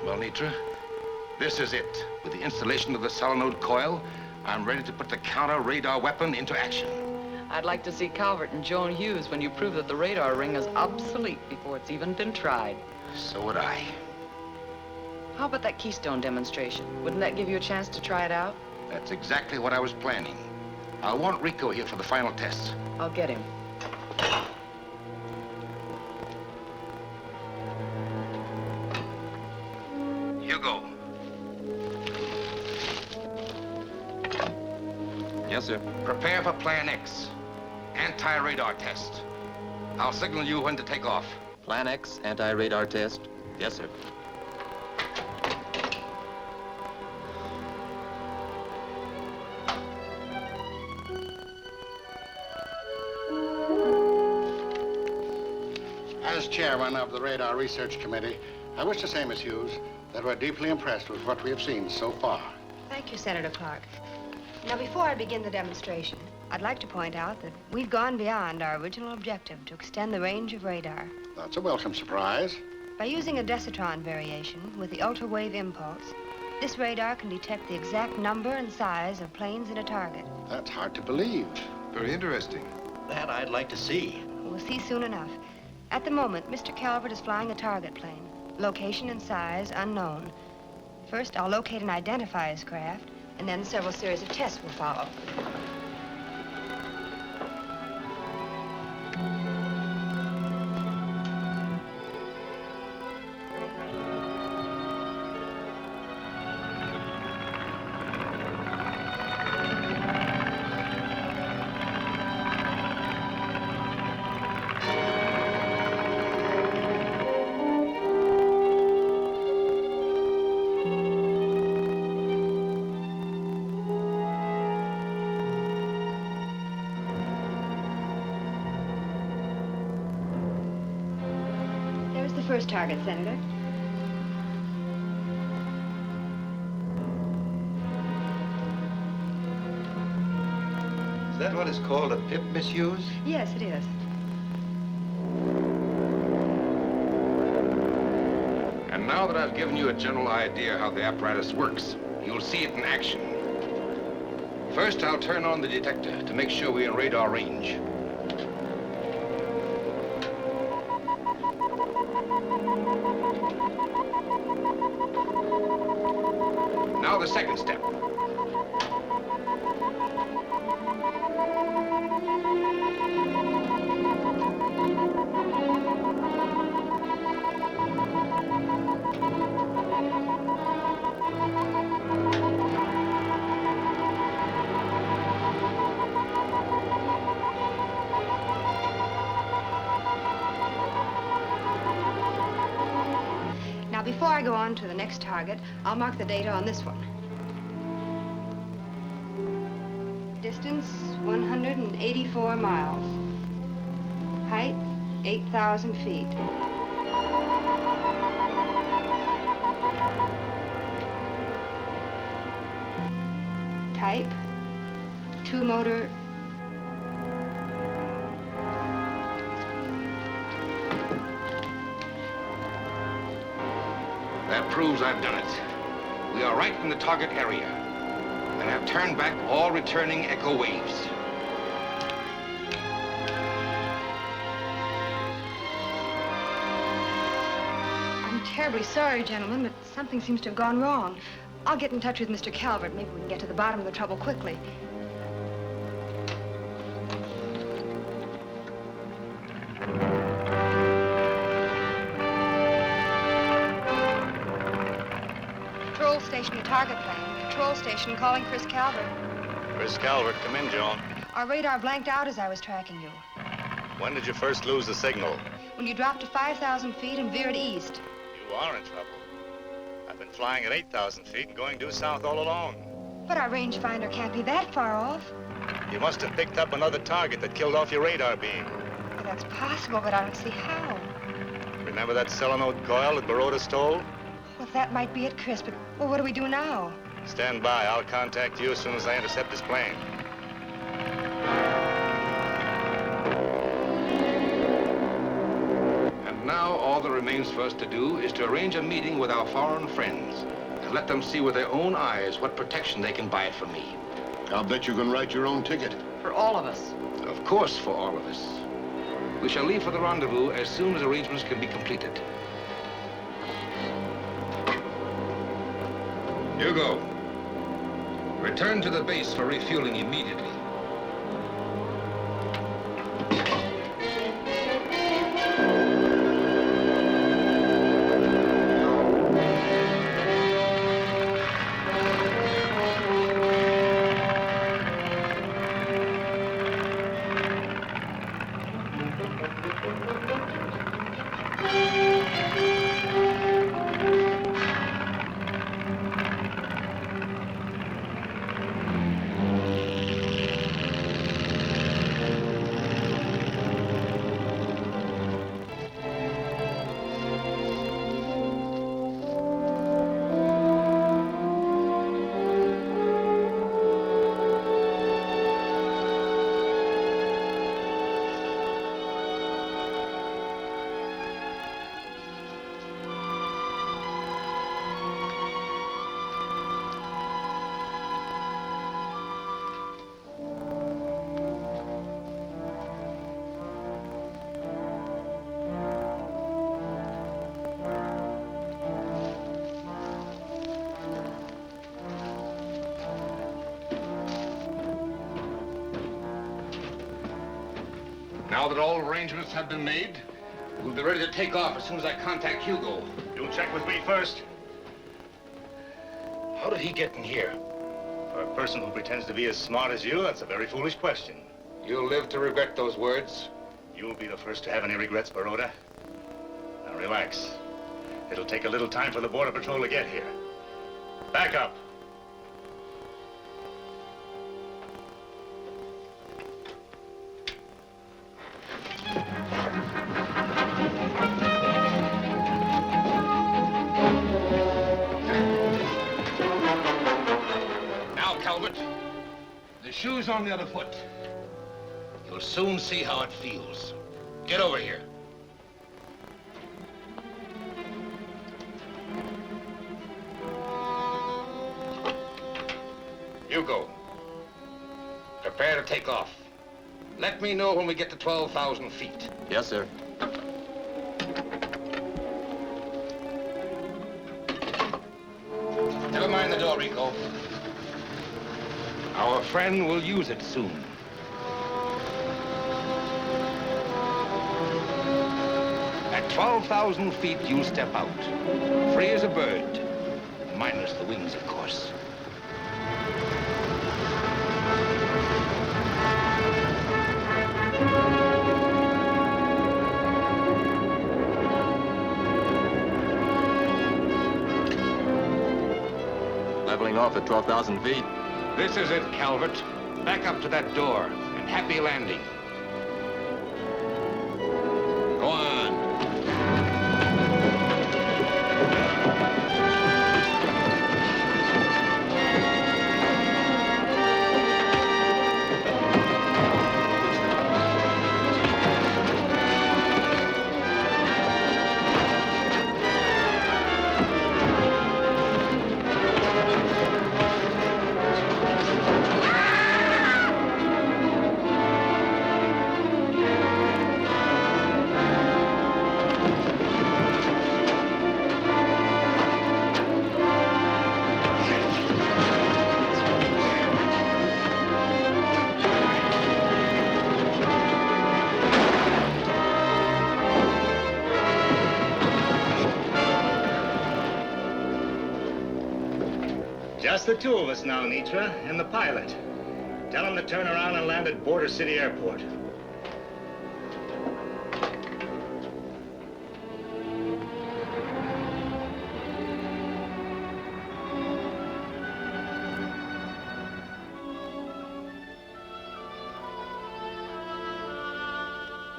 Well, Nitra, this is it. With the installation of the solenoid coil, I'm ready to put the counter radar weapon into action. I'd like to see Calvert and Joan Hughes when you prove that the radar ring is obsolete before it's even been tried. So would I. How about that Keystone demonstration? Wouldn't that give you a chance to try it out? That's exactly what I was planning. I'll want Rico here for the final tests. I'll get him. Hugo. Yes, sir. Prepare for Plan X. Anti-radar test. I'll signal you when to take off. Plan X, anti-radar test. Yes, sir. As chairman of the Radar Research Committee, I wish to say, Miss Hughes, that we're deeply impressed with what we have seen so far. Thank you, Senator Clark. Now, before I begin the demonstration, I'd like to point out that we've gone beyond our original objective to extend the range of radar. That's a welcome surprise. By using a decitron variation with the ultra-wave impulse, this radar can detect the exact number and size of planes in a target. That's hard to believe. Very interesting. That I'd like to see. We'll see soon enough. At the moment, Mr. Calvert is flying a target plane. Location and size unknown. First, I'll locate and identify his craft, and then several series of tests will follow. First target, Senator. Is that what is called a pip, Miss Hughes? Yes, it is. And now that I've given you a general idea how the apparatus works, you'll see it in action. First, I'll turn on the detector to make sure we're in radar range. Now the second step. Now, before I go on to the next target, I'll mark the data on this one. Distance, 184 miles. Height, 8,000 feet. Type, two-motor. That proves I've done it. We are right in the target area, and have turned back all returning echo waves. terribly sorry, gentlemen, but something seems to have gone wrong. I'll get in touch with Mr. Calvert. Maybe we can get to the bottom of the trouble quickly. Control station to target plane. Control station calling Chris Calvert. Chris Calvert, come in, Joan. Our radar blanked out as I was tracking you. When did you first lose the signal? When you dropped to 5,000 feet and veered east. You are in trouble. I've been flying at 8,000 feet and going due south all along. But our rangefinder can't be that far off. You must have picked up another target that killed off your radar beam. Well, that's possible, but I don't see how. Remember that solenoid coil that Baroda stole? Well, that might be it, Chris, but well, what do we do now? Stand by. I'll contact you as soon as I intercept this plane. And now all that remains for us to do is to arrange a meeting with our foreign friends and let them see with their own eyes what protection they can buy from me. I'll bet you can write your own ticket. For all of us. Of course, for all of us. We shall leave for the rendezvous as soon as arrangements can be completed. Hugo, return to the base for refueling immediately. Now that all arrangements have been made, we'll be ready to take off as soon as I contact Hugo. You'll check with me first. How did he get in here? For a person who pretends to be as smart as you, that's a very foolish question. You'll live to regret those words. You'll be the first to have any regrets, Baroda. Now relax. It'll take a little time for the Border Patrol to get here. Back up. The shoe's on the other foot. You'll soon see how it feels. Get over here. Hugo, prepare to take off. Let me know when we get to 12,000 feet. Yes, sir. Never mind the door, Rico. Our friend will use it soon. At 12,000 feet, you'll step out. Free as a bird. Minus the wings, of course. Leveling off at 12,000 feet. This is it, Calvert. Back up to that door, and happy landing. Go on. just the two of us now, Nitra, and the pilot. Tell him to turn around and land at Border City Airport.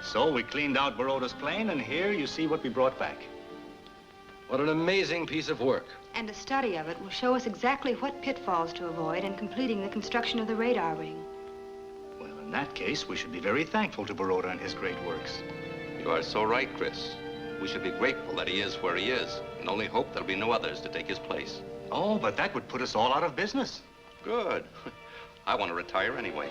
So we cleaned out Baroda's plane, and here you see what we brought back. What an amazing piece of work. And a study of it will show us exactly what pitfalls to avoid in completing the construction of the radar ring. Well, in that case, we should be very thankful to Baroda and his great works. You are so right, Chris. We should be grateful that he is where he is, and only hope there'll be no others to take his place. Oh, but that would put us all out of business. Good. I want to retire anyway.